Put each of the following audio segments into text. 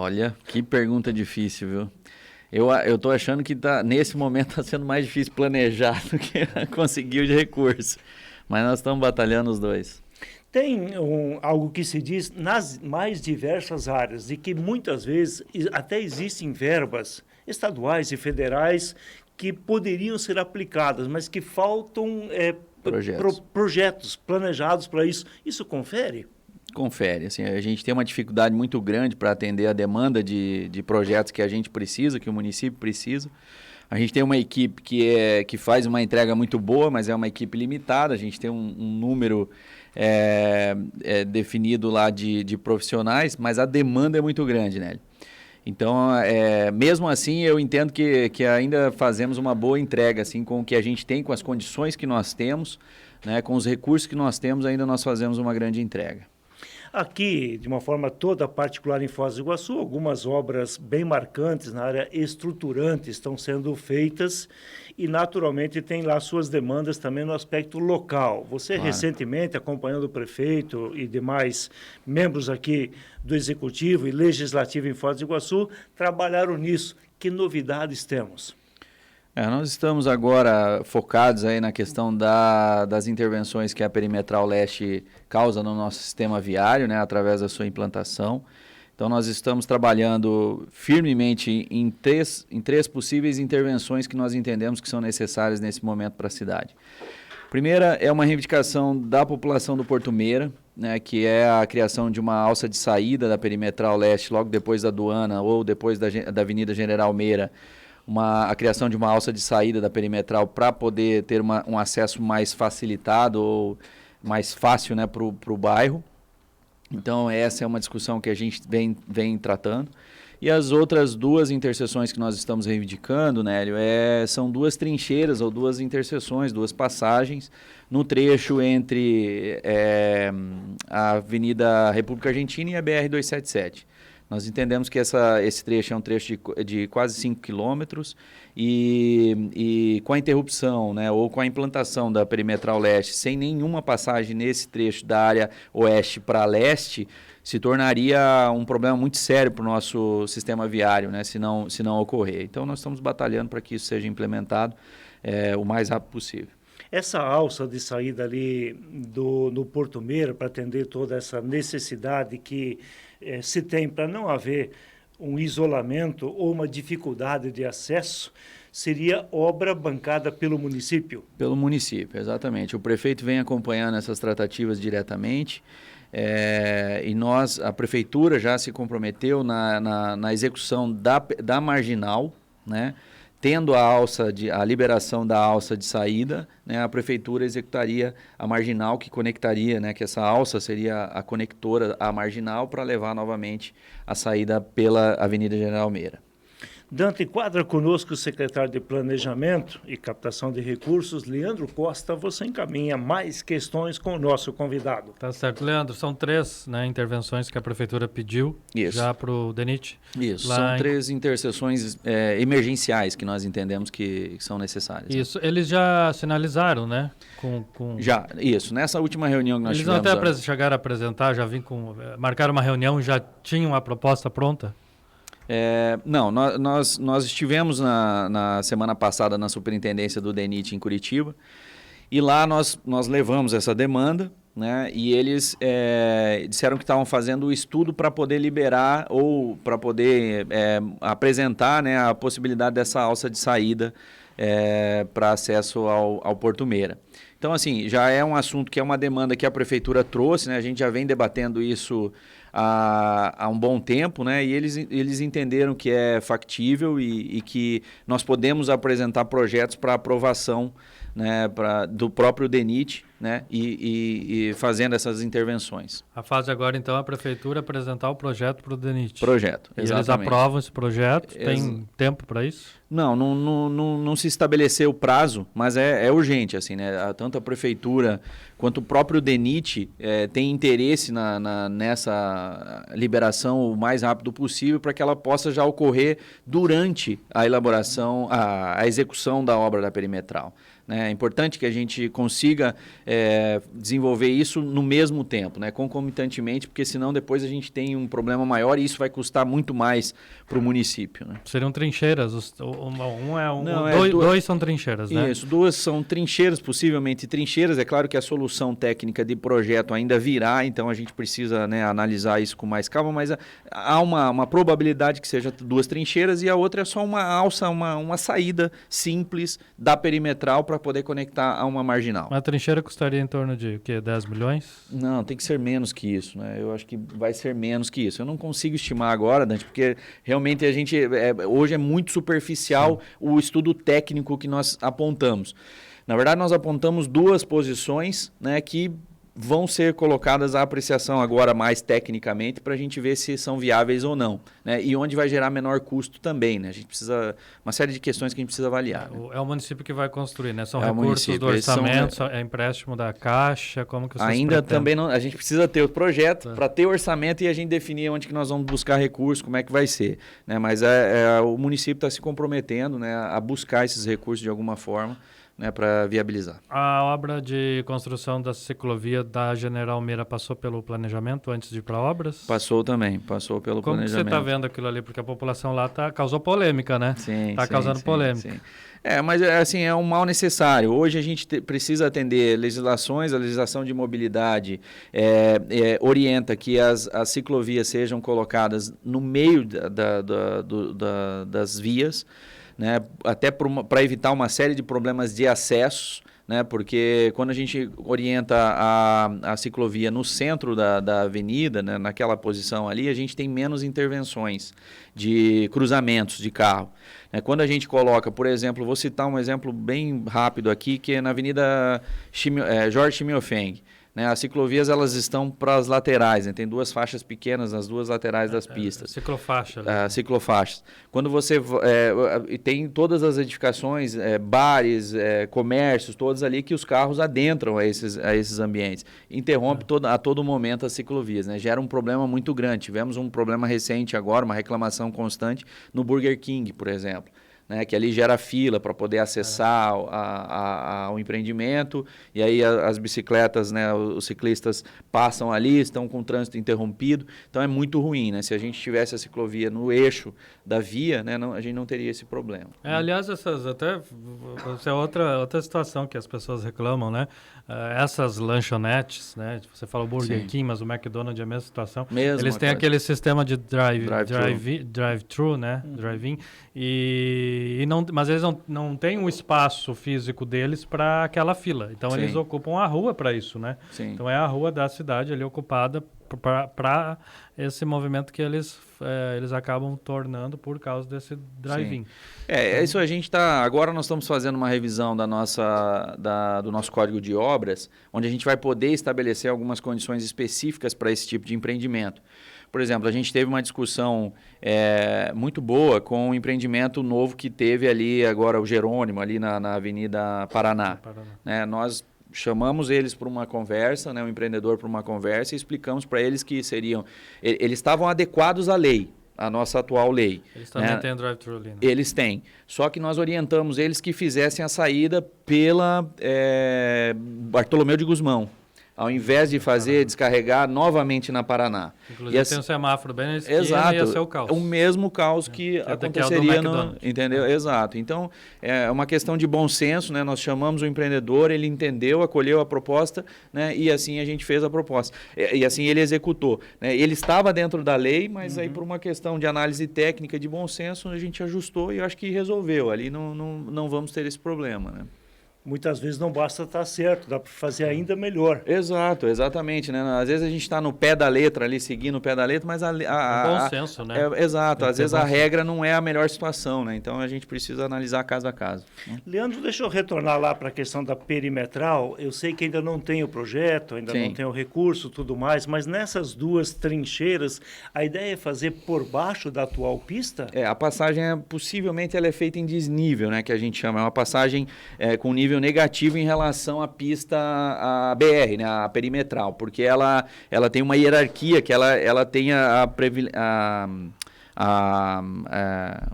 Olha, que pergunta difícil, viu? Eu tô achando que nesse momento está sendo mais difícil planejar do que conseguir os recursos. Mas nós estamos batalhando os dois. Tem algo que se diz nas mais diversas áreas, de que muitas vezes até existem verbas estaduais e federais que poderiam ser aplicadas, mas que faltam Projetos. projetos planejados para isso. Isso confere? Confere, assim, a gente tem uma dificuldade muito grande para atender a demanda de projetos que a gente precisa, que o município precisa. A gente tem uma equipe que faz uma entrega muito boa, mas é uma equipe limitada. A gente tem um número definido lá de profissionais, mas a demanda é muito grande, né? Então, mesmo assim, eu entendo que ainda fazemos uma boa entrega, assim, com o que a gente tem, com as condições que nós temos, né, com os recursos que nós temos, ainda nós fazemos uma grande entrega. Aqui, de uma forma toda particular em Foz do Iguaçu, algumas obras bem marcantes na área estruturante estão sendo feitas e, naturalmente, tem lá suas demandas também no aspecto local. Você, Claro. recentemente, acompanhando o prefeito e demais membros aqui do Executivo e Legislativo em Foz do Iguaçu, trabalharam nisso. Que novidades temos? Nós estamos agora focados aí na questão das intervenções que a Perimetral Leste causa no nosso sistema viário, né, através da sua implantação. Então, nós estamos trabalhando firmemente em três possíveis intervenções que nós entendemos que são necessárias nesse momento para a cidade. Primeira é uma reivindicação da população do Porto Meira, né, que é a criação de uma alça de saída da Perimetral Leste logo depois da aduana ou depois da Avenida General Meira, a criação de uma alça de saída da perimetral para poder ter um acesso mais facilitado ou mais fácil, né, para o bairro. Então, essa é uma discussão que a gente vem tratando. E as outras duas interseções que nós estamos reivindicando, Nélio, são duas trincheiras ou duas interseções, duas passagens no trecho entre a Avenida República Argentina e a BR-277. Nós entendemos que esse trecho é um trecho de quase 5 quilômetros e com a interrupção, né, ou com a implantação da Perimetral Leste sem nenhuma passagem nesse trecho da área oeste para leste, se tornaria um problema muito sério para o nosso sistema viário, né, se não ocorrer. Então, nós estamos batalhando para que isso seja implementado o mais rápido possível. Essa alça de saída ali no Porto Meira para atender toda essa necessidade que se tem para não haver um isolamento ou uma dificuldade de acesso, seria obra bancada pelo município? Pelo município, exatamente. O prefeito vem acompanhando essas tratativas diretamente e a prefeitura já se comprometeu na execução da marginal, né? Tendo a liberação da alça de saída, né, a prefeitura executaria a marginal que conectaria, né, que essa alça seria a conectora à marginal para levar novamente a saída pela Avenida General Meira. Dante, enquadra conosco o secretário de Planejamento e Captação de Recursos, Leandro Costa. Você encaminha mais questões com o nosso convidado. Tá certo, Leandro. São três, né, intervenções que a Prefeitura pediu já para o DENIT. Isso, são três interseções emergenciais que nós entendemos que são necessárias. Isso, eles já sinalizaram, né? Já, isso. Nessa última reunião que nós tivemos... Eles até chegaram a apresentar, marcaram uma reunião, já tinham a proposta pronta? Não, nós estivemos na semana passada na superintendência do DENIT em Curitiba e lá nós levamos essa demanda, né, e eles disseram que estavam fazendo o estudo para poder liberar ou para poder apresentar, né, a possibilidade dessa alça de saída para acesso ao Porto Meira. Então, assim, já é um assunto que é uma demanda que a prefeitura trouxe, né, a gente já vem debatendo isso há um bom tempo, né? E eles entenderam que é factível e que nós podemos apresentar projetos para aprovação, né, do próprio DENIT, né, e fazendo essas intervenções. A fase agora, então, é a Prefeitura apresentar o projeto para o DENIT. Projeto, exatamente. E eles aprovam esse projeto? Tem tempo para isso? Não se estabeleceu o prazo, mas é urgente, assim, né? Tanto a Prefeitura quanto o próprio DENIT tem interesse nessa liberação o mais rápido possível para que ela possa já ocorrer durante a elaboração, a execução da obra da perimetral. né? É importante que a gente consiga desenvolver isso no mesmo tempo, né? Concomitantemente, porque senão depois a gente tem um problema maior e isso vai custar muito mais para o município, né? Seriam trincheiras, dois são trincheiras, né? Isso, 2 são trincheiras, possivelmente trincheiras. É claro que a solução técnica de projeto ainda virá, então a gente precisa, né, analisar isso com mais calma, mas há uma probabilidade que seja 2 trincheiras e a outra é só uma alça, uma saída simples da perimetral para poder conectar a uma marginal. Uma trincheira custaria em torno de o quê? 10 milhões? Não, tem que ser menos que isso, né? Eu acho que vai ser menos que isso. Eu não consigo estimar agora, Dante, porque realmente a gente hoje é muito superficial o estudo técnico que nós apontamos. Na verdade, nós apontamos 2 posições, né, que vão ser colocadas à apreciação agora mais tecnicamente para a gente ver se são viáveis ou não, né? E onde vai gerar menor custo também, né? A gente precisa, uma série de questões que a gente precisa avaliar. Né? É o município que vai construir, né? São recursos do orçamento, é empréstimo da Caixa, como que vocês ainda pretendem? Também não, a gente precisa ter o projeto para ter orçamento e a gente definir onde que nós vamos buscar recursos, como é que vai ser, né? Mas o município está se comprometendo, né, a buscar esses recursos de alguma forma, né, para viabilizar. A obra de construção da ciclovia da General Meira passou pelo planejamento antes de ir para obras? Passou também, passou pelo planejamento. Como você está vendo aquilo ali? Porque a população lá causou polêmica, né? Sim, está causando polêmica. Sim. Mas assim, é um mal necessário. Hoje a gente precisa atender legislações, a legislação de mobilidade orienta que as ciclovias sejam colocadas no meio das vias, né, até para evitar uma série de problemas de acesso, né, porque quando a gente orienta a ciclovia no centro da avenida, né, naquela posição ali, a gente tem menos intervenções de cruzamentos de carro. Quando a gente coloca, por exemplo, vou citar um exemplo bem rápido aqui, que é na Avenida Jorge Chimiofeng. As ciclovias elas estão para as laterais, né? Tem 2 faixas pequenas nas 2 laterais das pistas. Ciclofaixa. Ciclofaixas. Quando você tem todas as edificações, bares, comércios, todos ali que os carros adentram a esses ambientes. Interrompe a todo momento as ciclovias, né? Gera um problema muito grande. Tivemos um problema recente agora, uma reclamação constante no Burger King, por exemplo. Né, que ali gera fila para poder acessar ao empreendimento, e aí as bicicletas, né, os ciclistas passam ali, estão com o trânsito interrompido, então é muito ruim, né? Se a gente tivesse a ciclovia no eixo da via, né, a gente não teria esse problema. Aliás, essa é outra situação que as pessoas reclamam, né? Essas lanchonetes, né? Você fala o Burger King, mas o McDonald's é a mesma situação. Eles têm aquele sistema de drive-thru, né? Drive-in, mas eles não têm um espaço físico deles para aquela fila. Então, eles ocupam a rua para isso, né? Sim. Então, é a rua da cidade ali ocupada para esse movimento que eles acabam tornando por causa desse drive-in. Isso a gente está... Agora nós estamos fazendo uma revisão do nosso Código de Obras, onde a gente vai poder estabelecer algumas condições específicas para esse tipo de empreendimento. Por exemplo, a gente teve uma discussão muito boa com o empreendimento novo que teve ali agora, o Jerônimo, ali na Avenida Paraná. Né? Nós chamamos eles para uma conversa, né, o empreendedor para uma conversa, e explicamos para eles que eles estavam adequados à lei, à nossa atual lei. Eles também têm drive-thru ali, né? Eles têm. Só que nós orientamos eles que fizessem a saída pela Bartolomeu de Gusmão, ao invés de descarregar novamente na Paraná. Inclusive tem um semáforo bem na esquina, ia ser o caos. O mesmo caos que aconteceria entendeu? Exato. Então, é uma questão de bom senso, né? Nós chamamos o empreendedor, ele entendeu, acolheu a proposta, né? E assim a gente fez a proposta. E assim ele executou. Né? Ele estava dentro da lei, mas aí por uma questão de análise técnica, de bom senso, a gente ajustou e eu acho que resolveu. Ali não vamos ter esse problema, né? Muitas vezes não basta estar certo, dá para fazer ainda melhor. Exato, exatamente, né? Às vezes a gente está no pé da letra ali, seguindo o pé da letra, mas bom senso, né? Exato, às vezes a regra não é a melhor situação, né? Então a gente precisa analisar caso a caso. Leandro, deixa eu retornar lá para a questão da perimetral. Eu sei que ainda não tem o projeto, ainda não tem o recurso, tudo mais, mas nessas 2 trincheiras, a ideia é fazer por baixo da atual pista? A passagem possivelmente ela é feita em desnível, né? Que a gente chama, é uma passagem com nível negativo em relação à pista a BR, né, a perimetral, porque ela tem uma hierarquia que ela tem a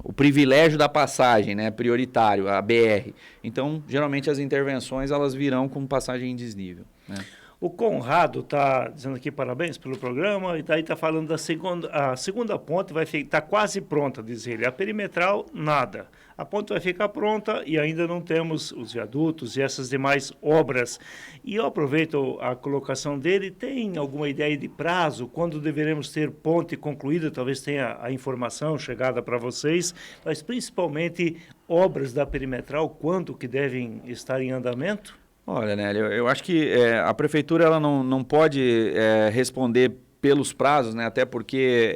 o privilégio da passagem, né, prioritário, a BR. Então, geralmente as intervenções elas virão com passagem em desnível, né? O Conrado está dizendo aqui parabéns pelo programa, e daí está falando da segunda ponte vai estar quase pronta, diz ele. A perimetral, nada. A ponte vai ficar pronta e ainda não temos os viadutos e essas demais obras. E eu aproveito a colocação dele, tem alguma ideia de prazo, quando deveremos ter ponte concluída? Talvez tenha a informação chegada para vocês, mas principalmente obras da perimetral, quando que devem estar em andamento? Olha, Nélio, eu acho que a prefeitura ela não pode responder pelos prazos, né? Até porque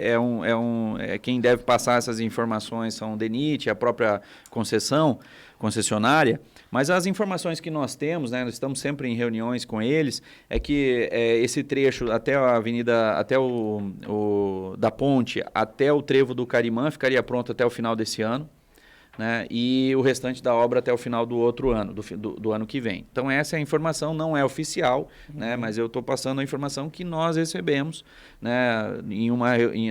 quem deve passar essas informações são o DENIT, a própria concessionária, mas as informações que nós temos, né, nós estamos sempre em reuniões com eles, é que esse trecho até a avenida, até da ponte até o trevo do Carimã ficaria pronto até o final desse ano, né, e o restante da obra até o final do outro ano, do ano que vem. Então essa é a informação, não é oficial, né, mas eu estou passando a informação que nós recebemos, né,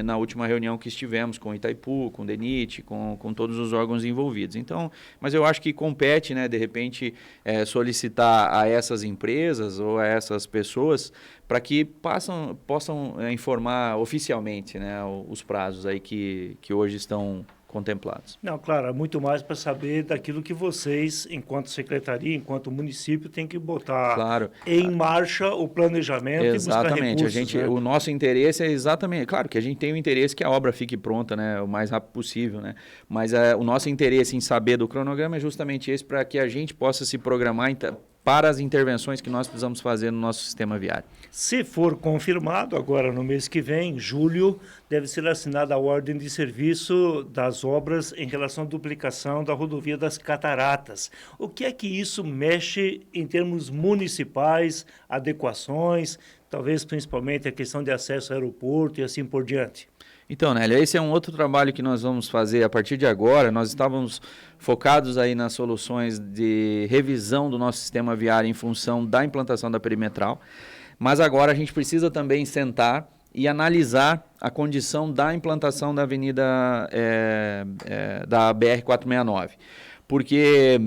na última reunião que estivemos com o Itaipu, com o DENIT, com todos os órgãos envolvidos. Então, mas eu acho que compete, né, de repente, solicitar a essas empresas ou a essas pessoas para que possam informar oficialmente, né, os prazos aí que hoje estão contemplados. Não, claro, muito mais para saber daquilo que vocês, enquanto secretaria, enquanto município, tem que botar em marcha o planejamento e buscar recursos. Né? O nosso interesse é exatamente, claro que a gente tem o interesse que a obra fique pronta, né, o mais rápido possível, né, mas o nosso interesse em saber do cronograma é justamente esse, para que a gente possa se programar para as intervenções que nós precisamos fazer no nosso sistema viário. Se for confirmado, agora no mês que vem, julho, deve ser assinada a ordem de serviço das obras em relação à duplicação da rodovia das Cataratas. O que é que isso mexe em termos municipais, adequações, talvez principalmente a questão de acesso ao aeroporto e assim por diante? Então, Nélia, esse é um outro trabalho que nós vamos fazer a partir de agora. Nós estávamos focados aí nas soluções de revisão do nosso sistema viário em função da implantação da perimetral, mas agora a gente precisa também sentar e analisar a condição da implantação da avenida da BR-469. Porque,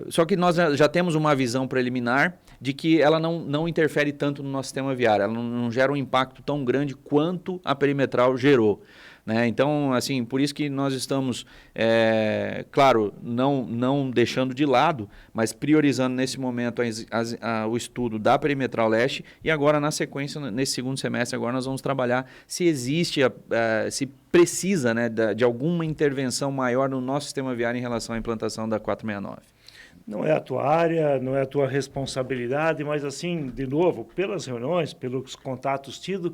só que nós já temos uma visão preliminar de que ela não interfere tanto no nosso sistema viário, ela não gera um impacto tão grande quanto a perimetral gerou, né? Então, assim, por isso que nós estamos, claro, não deixando de lado, mas priorizando nesse momento o estudo da perimetral leste, e agora na sequência, nesse segundo semestre, agora nós vamos trabalhar se existe, se precisa, né, de alguma intervenção maior no nosso sistema viário em relação à implantação da 469. Não é a tua área, não é a tua responsabilidade, mas assim, de novo, pelas reuniões, pelos contatos tidos,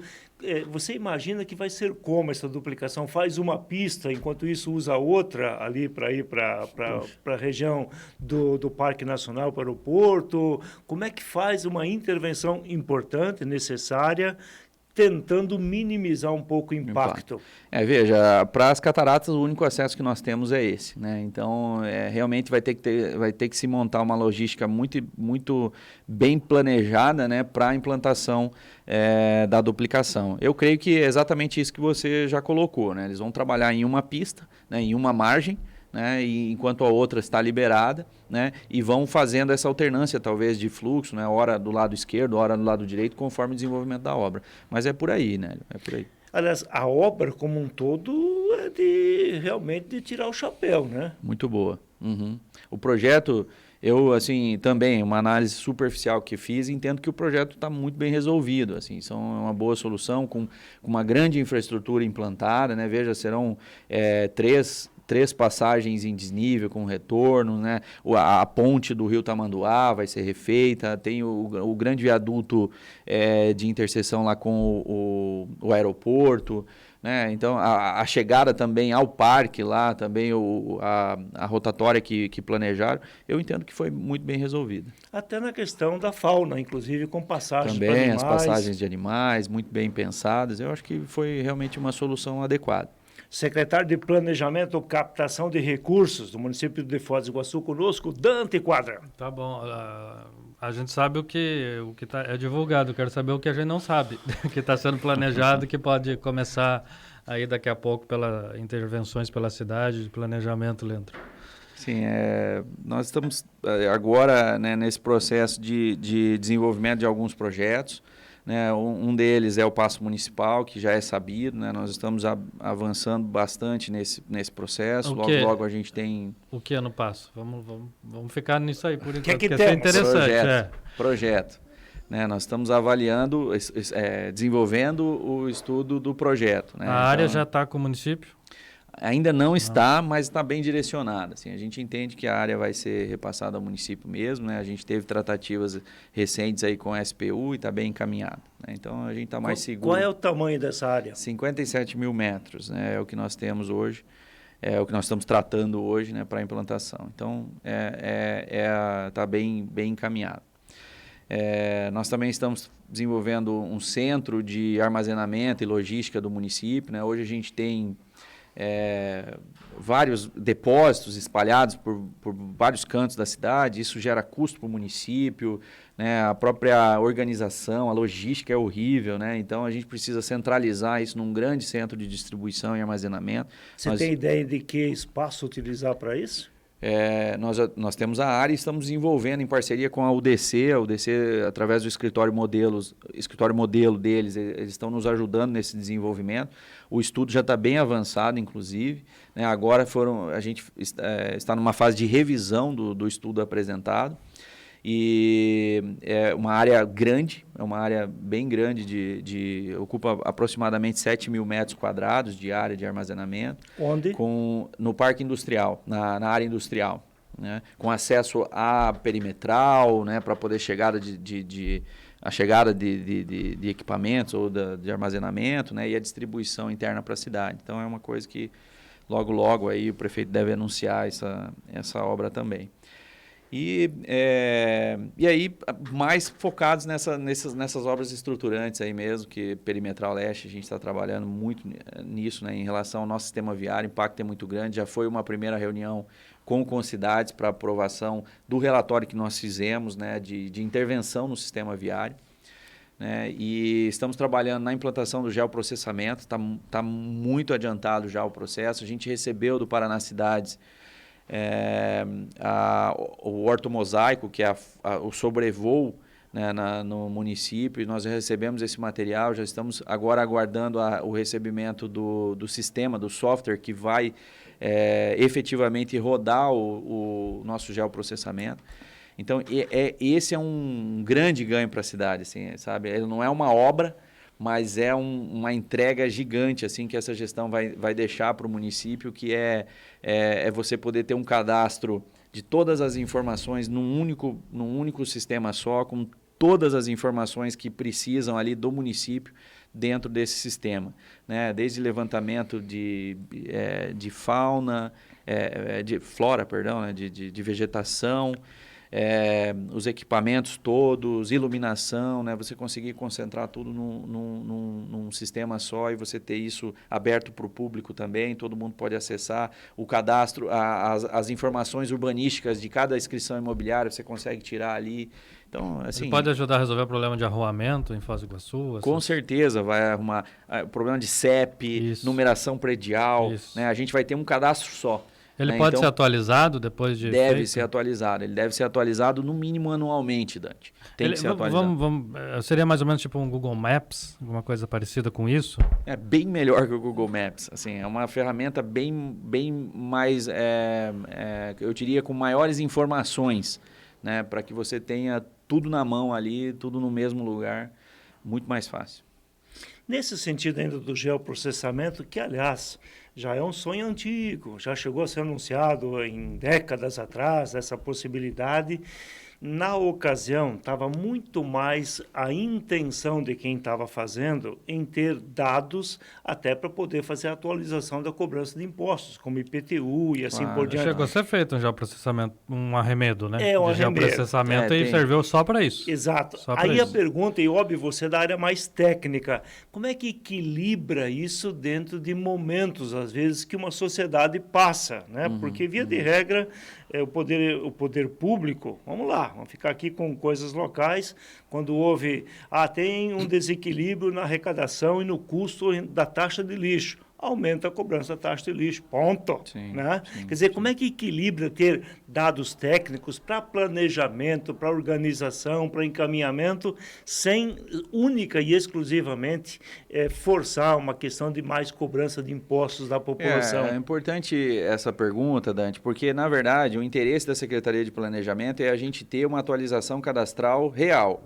você imagina que vai ser como essa duplicação? Faz uma pista, enquanto isso usa outra ali para ir para a região do Parque Nacional, para o aeroporto. Como é que faz uma intervenção importante, necessária, tentando minimizar um pouco o impacto? Veja, para as cataratas o único acesso que nós temos é esse, né? Então, realmente vai ter que se montar uma logística muito bem planejada, né, para a implantação da duplicação. Eu creio que é exatamente isso que você já colocou, né? Eles vão trabalhar em uma pista, né, em uma margem, né, e enquanto a outra está liberada, né, e vão fazendo essa alternância talvez de fluxo, né, hora do lado esquerdo, hora do lado direito, conforme o desenvolvimento da obra. Mas é por aí, né? É por aí. Aliás, a obra como um todo é realmente de tirar o chapéu, né? Muito boa. Uhum. O projeto, eu, assim, também, uma análise superficial que fiz, entendo que o projeto está muito bem resolvido, assim, são uma boa solução, com uma grande infraestrutura implantada, né? Veja, serão três passagens em desnível com retorno, né? A ponte do Rio Tamanduá vai ser refeita, tem o grande viaduto de interseção lá com o aeroporto, né? Então a chegada também ao parque lá, também a rotatória que planejaram, eu entendo que foi muito bem resolvida. Até na questão da fauna, inclusive com passagens para também animais. As passagens de animais, muito bem pensadas, eu acho que foi realmente uma solução adequada. Secretário de Planejamento e Captação de Recursos do município de Foz do Iguaçu, conosco, Dante Quadra. Tá bom. A gente sabe o que é divulgado, quero saber o que a gente não sabe, que está sendo planejado, que pode começar aí daqui a pouco pela intervenções pela cidade, de planejamento, Leandro. Sim, nós estamos agora, né, nesse processo de desenvolvimento de alguns projetos, né, um deles é o Paço Municipal, que já é sabido, né, nós estamos avançando bastante nesse processo, logo a gente tem... O que é no Paço? Vamos ficar nisso aí por enquanto, que porque é interessante. Projeto. Né, nós estamos avaliando, desenvolvendo o estudo do projeto. Né, a área já está com o município? Ainda não está, mas está bem direcionada. Assim, a gente entende que a área vai ser repassada ao município mesmo, né? A gente teve tratativas recentes aí com a SPU e está bem encaminhado. Né? Então, a gente está mais seguro. Qual é o tamanho dessa área? 57 mil metros, né? É o que nós temos hoje, é o que nós estamos tratando hoje, né, para a implantação. Então, está bem encaminhado. Nós também estamos desenvolvendo um centro de armazenamento e logística do município. Né? Hoje a gente tem vários depósitos espalhados por vários cantos da cidade, isso gera custo para o município, né? A própria organização, a logística é horrível, né? Então a gente precisa centralizar isso num grande centro de distribuição e armazenamento. Você tem ideia de que espaço utilizar para isso? Nós temos a área e estamos desenvolvendo em parceria com a UDC, através do escritório modelo deles, eles estão nos ajudando nesse desenvolvimento. O estudo já está bem avançado, inclusive. Né? Agora a gente está numa fase de revisão do estudo apresentado. E é uma área grande, é uma área bem grande, ocupa aproximadamente 7 mil metros quadrados de área de armazenamento. Onde? No parque industrial, na área industrial. Né? Com acesso à perimetral, né? Para poder a chegada de equipamentos ou de armazenamento, né? E a distribuição interna para a cidade. Então é uma coisa que logo aí o prefeito deve anunciar essa obra também. E aí, mais focados nessas obras estruturantes aí mesmo, que Perimetral Leste, a gente está trabalhando muito nisso, né, em relação ao nosso sistema viário, o impacto é muito grande. Já foi uma primeira reunião com Concidades para aprovação do relatório que nós fizemos, né, de intervenção no sistema viário. Né, e estamos trabalhando na implantação do geoprocessamento, está muito adiantado já o processo. A gente recebeu do Paraná Cidades o ortomosaico, que é o sobrevoo, né, no município, e nós recebemos esse material, já estamos agora aguardando o recebimento do sistema, do software que vai efetivamente rodar o nosso geoprocessamento. Então, esse é um grande ganho para a cidade, assim, sabe? Ele não é uma obra, mas é uma entrega gigante assim que essa gestão vai deixar para o município, que é você poder ter um cadastro de todas as informações num único sistema só, com todas as informações que precisam ali do município dentro desse sistema, né? Desde levantamento de fauna, de flora, perdão, né? de vegetação, os equipamentos todos, iluminação, né? Você conseguir concentrar tudo num sistema só e você ter isso aberto para o público também, todo mundo pode acessar o cadastro, as informações urbanísticas de cada inscrição imobiliária, você consegue tirar ali. Então, assim, ele pode ajudar a resolver o problema de arruamento em Foz do Iguaçu? Com certeza, vai arrumar problema de CEP, isso, numeração predial, né? A gente vai ter um cadastro só. Ele pode ser atualizado depois de Deve ser atualizado. Ele deve ser atualizado no mínimo anualmente, Dante. Tem que ser atualizado. Seria mais ou menos tipo um Google Maps, alguma coisa parecida com isso? É bem melhor que o Google Maps. Assim, é uma ferramenta bem mais, eu diria, com maiores informações, né, para que você tenha tudo na mão ali, tudo no mesmo lugar, muito mais fácil. Nesse sentido ainda do geoprocessamento, que, aliás, já é um sonho antigo, já chegou a ser anunciado em décadas atrás, essa possibilidade. Na ocasião, estava muito mais a intenção de quem estava fazendo em ter dados até para poder fazer a atualização da cobrança de impostos, como IPTU e assim por diante. Chegou a ser feito um geoprocessamento, um arremedo, né? Um arremedo. Geoprocessamento e serviu só para isso. Exato. Aí a pergunta, e óbvio, você é da área mais técnica, como é que equilibra isso dentro de momentos, às vezes, que uma sociedade passa, né? Porque, via de regra, o poder público, vamos lá, vamos ficar aqui com coisas locais, quando houve, tem um desequilíbrio na arrecadação e no custo da taxa de lixo. aumenta a cobrança da taxa de lixo, ponto. Sim, né? sim, Quer dizer, sim. como é que equilibra ter dados técnicos para planejamento, para organização, para encaminhamento, sem única e exclusivamente forçar uma questão de mais cobrança de impostos da população? É importante essa pergunta, Dante, porque, na verdade, o interesse da Secretaria de Planejamento é a gente ter uma atualização cadastral real.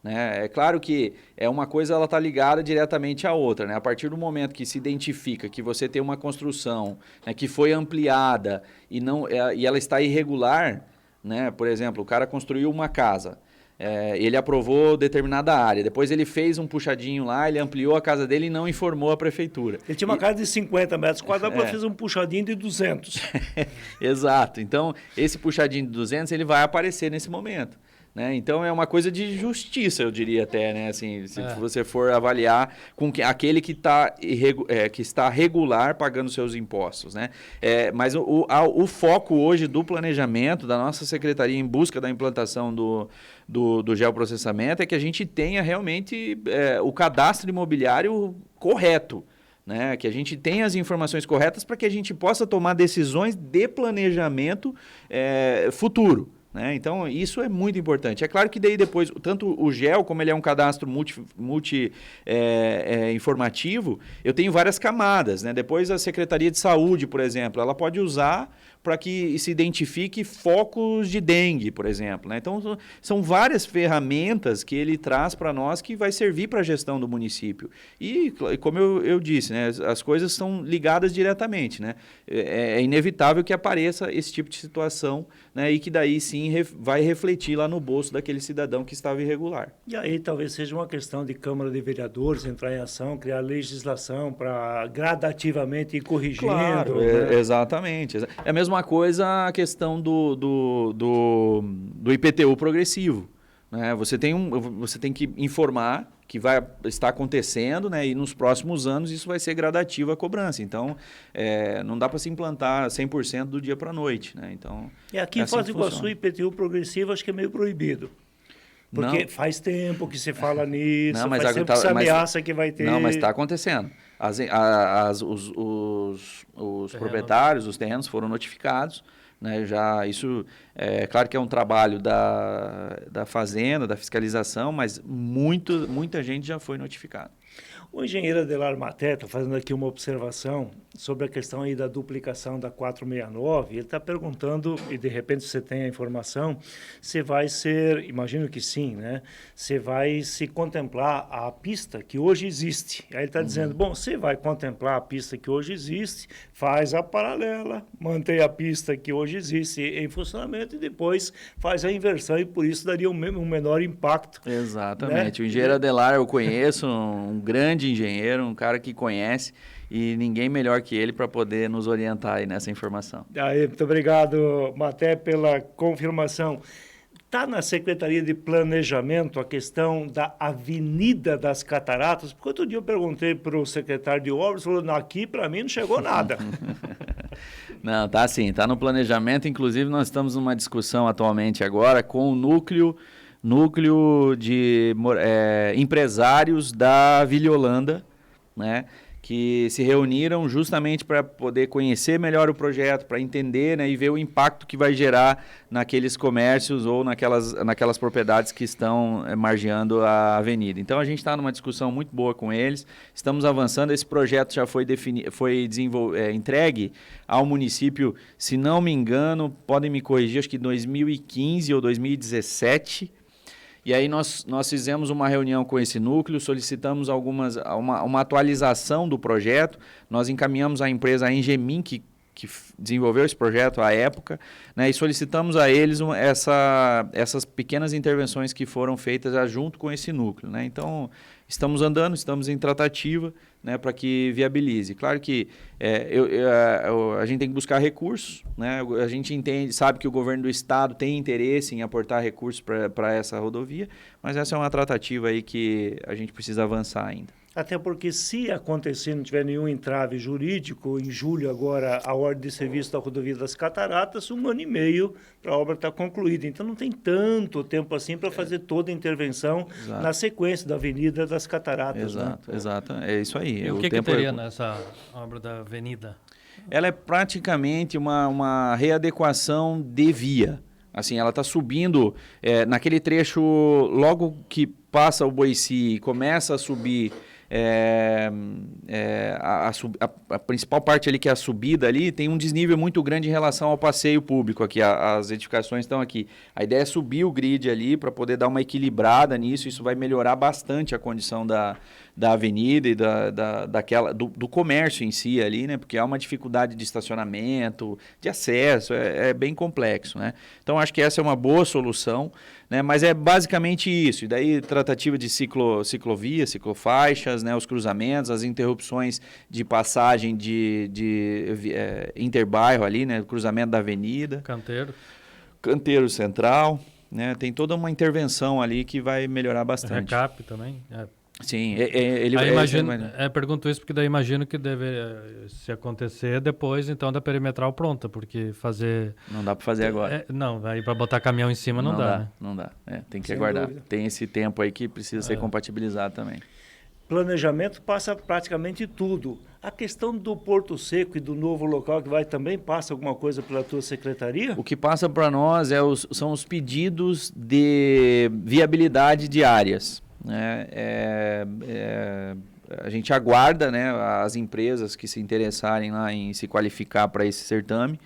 Né? É claro que uma coisa ela está ligada diretamente à outra. Né? A partir do momento que se identifica que você tem uma construção, né, que foi ampliada e ela está irregular, né? Por exemplo, o cara construiu uma casa, ele aprovou determinada área, depois ele fez um puxadinho lá, ele ampliou a casa dele e não informou a prefeitura. Ele tinha uma casa de 50 metros quadrados, fez um puxadinho de 200. Exato. Então, esse puxadinho de 200 ele vai aparecer nesse momento. Né? Então, é uma coisa de justiça, eu diria até, né? Assim, se você for avaliar com aquele que está regular pagando seus impostos. Né? Mas o foco hoje do planejamento da nossa secretaria em busca da implantação do geoprocessamento é que a gente tenha realmente o cadastro imobiliário correto. Né? Que a gente tenha as informações corretas para que a gente possa tomar decisões de planejamento futuro. Né? Então, isso é muito importante. É claro que daí depois, tanto o GEL, como ele é um cadastro informativo, eu tenho várias camadas. Né? Depois a Secretaria de Saúde, por exemplo, ela pode usar para que se identifique focos de dengue, por exemplo. Né? Então, são várias ferramentas que ele traz para nós que vai servir para a gestão do município. E, como eu disse, né, as coisas são ligadas diretamente. Né? É inevitável que apareça esse tipo de situação, né, e que daí sim vai refletir lá no bolso daquele cidadão que estava irregular. E aí talvez seja uma questão de Câmara de Vereadores entrar em ação, criar legislação para gradativamente ir corrigindo. Claro, né? Exatamente. É a mesma coisa a questão do IPTU progressivo. Né? Você tem que informar que vai estar acontecendo, né? E nos próximos anos isso vai ser gradativo a cobrança. Então, não dá para se implantar 100% do dia para a noite. Né? Então, aqui em Foz do Iguaçu, IPTU progressivo acho que é meio proibido. Porque faz tempo que se fala nisso, não, mas faz tempo que se ameaça que vai ter... Não, mas está acontecendo. Os proprietários, os terrenos foram notificados. Né? Isso é claro que é um trabalho da Fazenda, da fiscalização, mas muita gente já foi notificada. O engenheiro Adelar Maté está fazendo aqui uma observação sobre a questão aí da duplicação da 469. Ele está perguntando, e de repente você tem a informação, se vai ser, imagino que sim, né? Se vai se contemplar a pista que hoje existe. Aí ele está dizendo, bom, você vai contemplar a pista que hoje existe, faz a paralela, mantém a pista que hoje existe em funcionamento e depois faz a inversão e por isso daria um menor impacto. Exatamente. Né? O engenheiro Adelar eu conheço, um grande engenheiro, um cara que conhece e ninguém melhor que ele para poder nos orientar aí nessa informação. Aí, muito obrigado, Maté, pela confirmação. Está na Secretaria de Planejamento a questão da Avenida das Cataratas? Porque outro dia eu perguntei para o secretário de Obras, falou, aqui para mim não chegou nada. Não, tá sim, está no planejamento. Inclusive nós estamos numa discussão atualmente agora com o núcleo de empresários da Vila Holanda, né, que se reuniram justamente para poder conhecer melhor o projeto, para entender, né, e ver o impacto que vai gerar naqueles comércios ou naquelas propriedades que estão margeando a avenida. Então, a gente está numa discussão muito boa com eles, estamos avançando, esse projeto já foi entregue ao município, se não me engano, podem me corrigir, acho que 2015 ou 2017. E aí nós fizemos uma reunião com esse núcleo, solicitamos uma atualização do projeto, nós encaminhamos a empresa Engemin, que desenvolveu esse projeto à época, né, e solicitamos a eles essas pequenas intervenções que foram feitas junto com esse núcleo. Né? Então, estamos andando, estamos em tratativa, né, para que viabilize. Claro que a gente tem que buscar recursos, né? A gente sabe que o governo do estado tem interesse em aportar recursos para essa rodovia, mas essa é uma tratativa aí que a gente precisa avançar ainda. Até porque, se acontecer, não tiver nenhum entrave jurídico, em julho agora, a ordem de serviço da rodovia das Cataratas, 1 ano e meio para a obra estar concluída. Então, não tem tanto tempo assim para fazer toda a intervenção na sequência da Avenida das Cataratas. Exato, né? Exato. É isso aí. E o que teria nessa obra da avenida? Ela é praticamente uma readequação de via. Assim, ela está subindo naquele trecho, logo que passa o Boici e começa a subir... a principal parte ali, que é a subida ali, tem um desnível muito grande em relação ao passeio público aqui, as edificações estão aqui. A ideia é subir o grid ali para poder dar uma equilibrada nisso, isso vai melhorar bastante a condição da avenida e do comércio em si ali, né? Porque há uma dificuldade de estacionamento, de acesso, é bem complexo, né? Então, acho que essa é uma boa solução, né? Mas é basicamente isso. E daí, tratativa de ciclovia, ciclofaixas, né? Os cruzamentos, as interrupções de passagem de interbairro ali, né? Cruzamento da avenida. Canteiro central, né? Tem toda uma intervenção ali que vai melhorar bastante. Recap também. Sim, pergunto isso porque daí imagino que deve se acontecer depois, então, da perimetral pronta, porque fazer... Não dá para fazer agora. Não, aí para botar caminhão em cima não dá, né? Não dá, tem que aguardar. Dúvida. Tem esse tempo aí que precisa ser compatibilizado também. Planejamento passa praticamente tudo. A questão do Porto Seco e do novo local que vai também, passa alguma coisa pela tua secretaria? O que passa para nós são os pedidos de viabilidade de áreas. Né? A gente aguarda, né, as empresas que se interessarem lá em se qualificar para esse certame,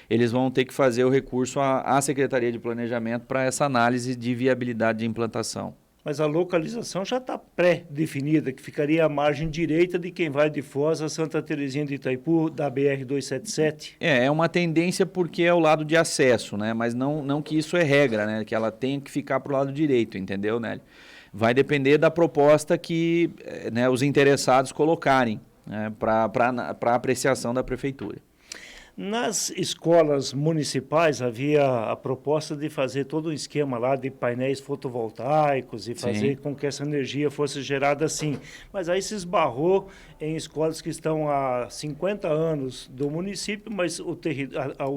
eles vão ter que fazer o recurso à Secretaria de Planejamento para essa análise de viabilidade de implantação. Mas a localização já está pré-definida, que ficaria à margem direita de quem vai de Foz a Santa Terezinha de Itaipu, da BR-277? É uma tendência porque é o lado de acesso, né? Mas não que isso é regra, né? Que ela tem que ficar para o lado direito, entendeu, Nélio? Vai depender da proposta que os interessados colocarem, né, para apreciação da Prefeitura. Nas escolas municipais havia a proposta de fazer todo um esquema lá de painéis fotovoltaicos e fazer com que essa energia fosse gerada assim. Mas aí se esbarrou em escolas que estão há 50 anos do município, mas o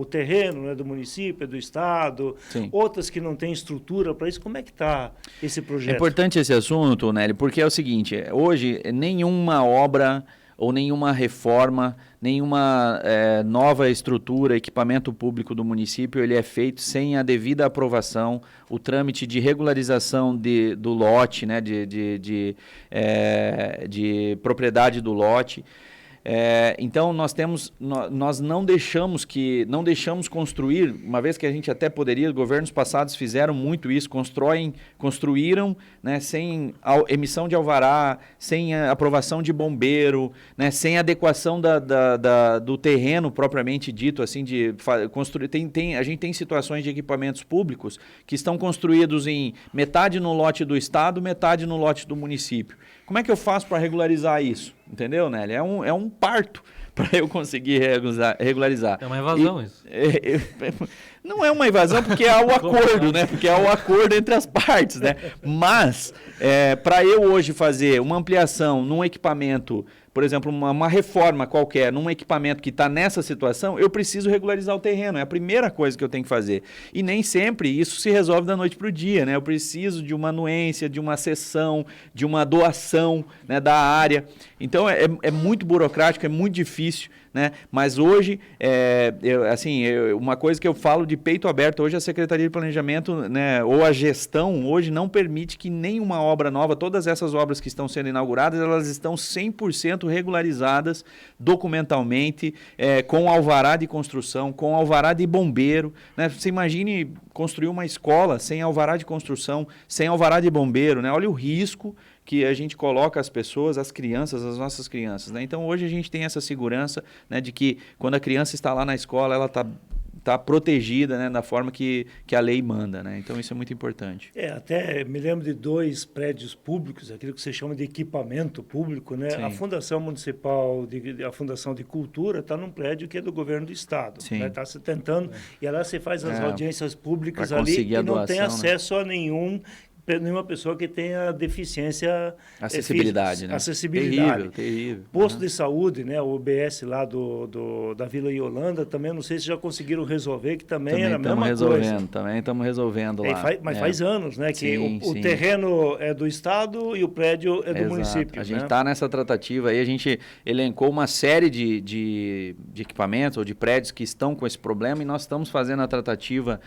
terreno, né, do município, é do Estado, outras que não têm estrutura para isso. Como é que está esse projeto? É importante esse assunto, Nélio, porque é o seguinte, hoje nenhuma obra ou nenhuma reforma, nenhuma nova estrutura, equipamento público do município, ele é feito sem a devida aprovação, o trâmite de regularização do lote, né, de propriedade do lote. Então, nós não deixamos construir, uma vez que a gente até poderia, governos passados fizeram muito isso, construíram, né, sem emissão de alvará, sem aprovação de bombeiro, né, sem adequação do terreno propriamente dito, assim, de construir. A gente tem situações de equipamentos públicos que estão construídos em metade no lote do Estado, metade no lote do município. Como é que eu faço para regularizar isso? Entendeu, Nelly? É um parto para eu conseguir regularizar. É uma evasão isso. Não é uma evasão porque há o acordo, né? Porque há o acordo entre as partes, né? Mas, para eu hoje fazer uma ampliação num equipamento, por exemplo, uma reforma qualquer, num equipamento que está nessa situação, eu preciso regularizar o terreno. É a primeira coisa que eu tenho que fazer. E nem sempre isso se resolve da noite para o dia, né? Eu preciso de uma anuência, de uma cessão, de uma doação, né, da área. Então, é muito burocrático, é muito difícil, né? Mas hoje, uma coisa que eu falo de peito aberto, hoje a Secretaria de Planejamento, né, ou a gestão, hoje não permite que nenhuma obra nova, todas essas obras que estão sendo inauguradas, elas estão 100% regularizadas documentalmente, com alvará de construção, com alvará de bombeiro, né? Você imagine construir uma escola sem alvará de construção, sem alvará de bombeiro, né? Olha o risco que a gente coloca as pessoas, as crianças, as nossas crianças, né? Então, hoje a gente tem essa segurança, né, de que quando a criança está lá na escola, ela está protegida, né, da forma que a lei manda, né? Então, isso é muito importante. Até me lembro de 2 prédios públicos, aquilo que você chama de equipamento público, né? Sim. A Fundação Municipal, a Fundação de Cultura está num prédio que é do governo do Estado. Está se tentando, e lá você faz as audiências públicas ali e não tem acesso, né, a nenhum nenhuma pessoa que tenha deficiência... Acessibilidade, né? Acessibilidade. Terrível. Posto de saúde, né? O UBS lá da Vila Yolanda, também não sei se já conseguiram resolver, que também era a mesma coisa. Também estamos resolvendo lá. Mas faz anos, né? Que Sim, o terreno é do Estado e o prédio é do município. A gente está nessa tratativa aí, a gente elencou uma série de equipamentos ou de prédios que estão com esse problema e nós estamos fazendo a tratativa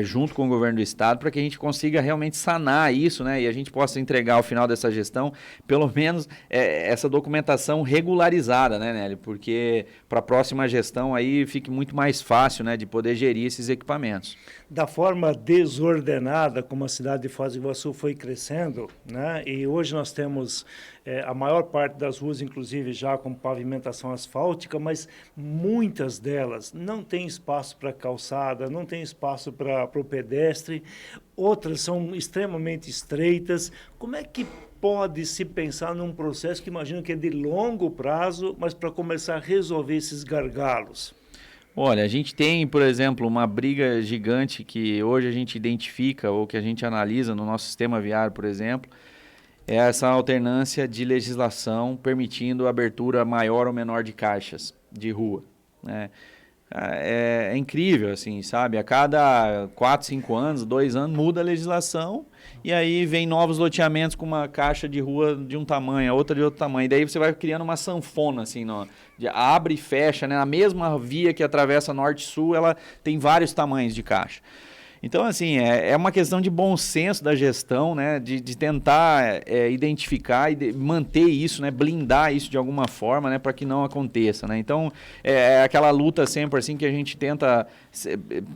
junto com o governo do Estado para que a gente consiga realmente sanar isso, né? E a gente possa entregar ao final dessa gestão, pelo menos, essa documentação regularizada, né, Nélio? Porque para a próxima gestão aí fique muito mais fácil, né, de poder gerir esses equipamentos. Da forma desordenada como a cidade de Foz do Iguaçu foi crescendo, né? E hoje nós temos a maior parte das ruas, inclusive, já com pavimentação asfáltica, mas muitas delas não têm espaço para calçada, não tem espaço para o pedestre, outras são extremamente estreitas. Como é que pode se pensar num processo que imagino que é de longo prazo, mas para começar a resolver esses gargalos? Olha, a gente tem, por exemplo, uma briga gigante que hoje a gente identifica ou que a gente analisa no nosso sistema viário, por exemplo, é essa alternância de legislação permitindo abertura maior ou menor de caixas de rua, né? É incrível, assim, sabe? A cada 4, 5 anos, 2 anos, muda a legislação e aí vem novos loteamentos com uma caixa de rua de um tamanho, a outra de outro tamanho. E daí você vai criando uma sanfona, assim, abre e fecha, né? A mesma via que atravessa norte-sul, ela tem vários tamanhos de caixa. Então, assim, é uma questão de bom senso da gestão, né? De tentar identificar e manter isso, né? Blindar isso de alguma forma, né? Para que não aconteça, né? Então, é aquela luta sempre, assim, que a gente tenta...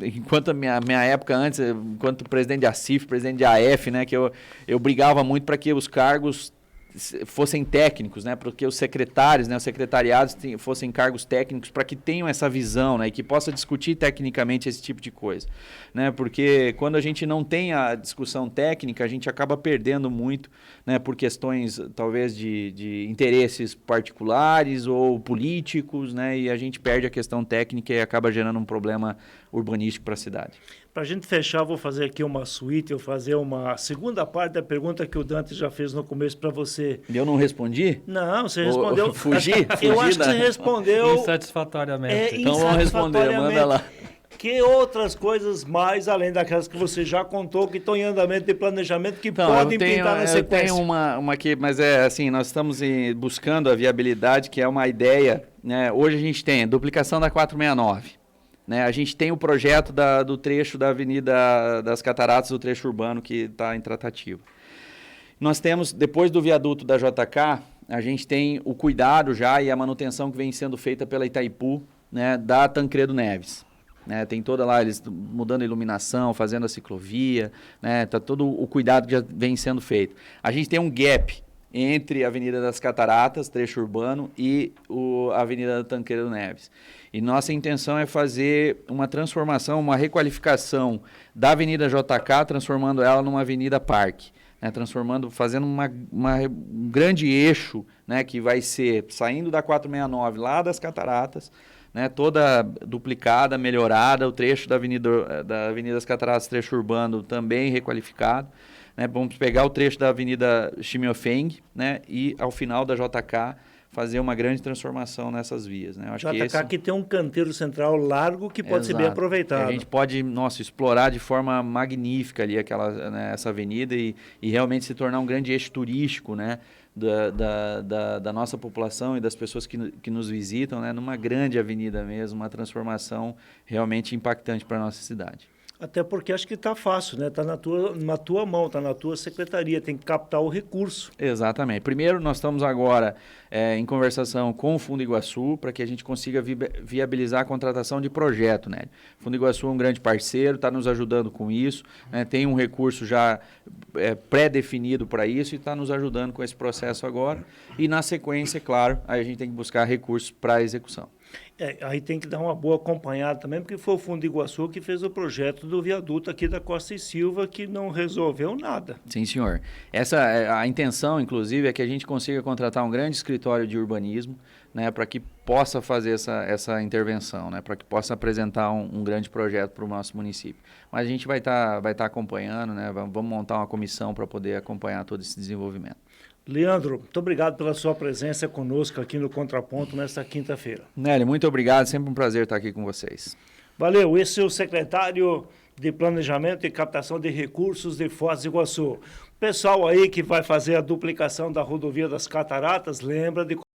Enquanto a minha época antes, enquanto presidente de ACIF, presidente de AF, né? Que eu brigava muito para que os cargos fossem técnicos, né, para que os secretários, né, os secretariados fossem cargos técnicos para que tenham essa visão, né, e que possa discutir tecnicamente esse tipo de coisa, né, porque quando a gente não tem a discussão técnica, a gente acaba perdendo muito, né, por questões talvez de interesses particulares ou políticos, né, e a gente perde a questão técnica e acaba gerando um problema urbanístico para a cidade. Para a gente fechar, vou fazer aqui uma suíte, eu fazer uma segunda parte da pergunta que o Dante já fez no começo para você. Eu não respondi? Não, você respondeu. Fugi eu acho que você respondeu insatisfatoriamente. Então vamos responder, manda lá. Que outras coisas mais, além daquelas que você já contou, que estão em andamento de planejamento, que podem pintar na sequência? Eu tenho uma aqui, mas assim, nós estamos buscando a viabilidade, que é uma ideia, né? Hoje a gente tem a duplicação da 469. Né, a gente tem o projeto do trecho da Avenida das Cataratas, do trecho urbano, que está em tratativa. Nós temos, depois do viaduto da JK, a gente tem o cuidado já e a manutenção que vem sendo feita pela Itaipu, né, da Tancredo Neves. Né, tem toda lá, eles mudando a iluminação, fazendo a ciclovia, né, tá todo o cuidado que já vem sendo feito. A gente tem um gap entre a Avenida das Cataratas, trecho urbano, e a Avenida da Tancredo Neves. E nossa intenção é fazer uma transformação, uma requalificação da Avenida JK, transformando ela numa Avenida Parque, né, fazendo um grande eixo, né, que vai ser saindo da 469 lá das Cataratas, né, toda duplicada, melhorada, o trecho da Avenida das Cataratas, trecho urbano também requalificado. Né, vamos pegar o trecho da Avenida Chimiofeng, né, e ao final da JK fazer uma grande transformação nessas vias. Né? Eu acho JK que tem um canteiro central largo que pode ser bem aproveitado. A gente pode, explorar de forma magnífica ali essa avenida e realmente se tornar um grande eixo turístico, né, da nossa população e das pessoas que nos visitam, né, numa grande avenida mesmo, uma transformação realmente impactante para a nossa cidade. Até porque acho que está fácil, né? Está na tua mão, está na tua secretaria, tem que captar o recurso. Exatamente. Primeiro, nós estamos agora em conversação com o Fundo Iguaçu para que a gente consiga viabilizar a contratação de projeto, né? O Fundo Iguaçu é um grande parceiro, está nos ajudando com isso, né? Tem um recurso já pré-definido para isso e está nos ajudando com esse processo agora. E na sequência, claro, aí a gente tem que buscar recursos para a execução. Aí tem que dar uma boa acompanhada também, porque foi o Fundo Iguaçu que fez o projeto do viaduto aqui da Costa e Silva, que não resolveu nada. Sim, senhor. A intenção, inclusive, é que a gente consiga contratar um grande escritório de urbanismo, né, para que possa fazer essa intervenção, né? Para que possa apresentar um grande projeto para o nosso município. Mas a gente vai tá acompanhando, né? Vamos montar uma comissão para poder acompanhar todo esse desenvolvimento. Leandro, muito obrigado pela sua presença conosco aqui no Contraponto nesta quinta-feira. Nélio, muito obrigado, sempre um prazer estar aqui com vocês. Valeu, esse é o secretário de Planejamento e Captação de Recursos de Foz do Iguaçu. Pessoal aí que vai fazer a duplicação da rodovia das Cataratas, lembra de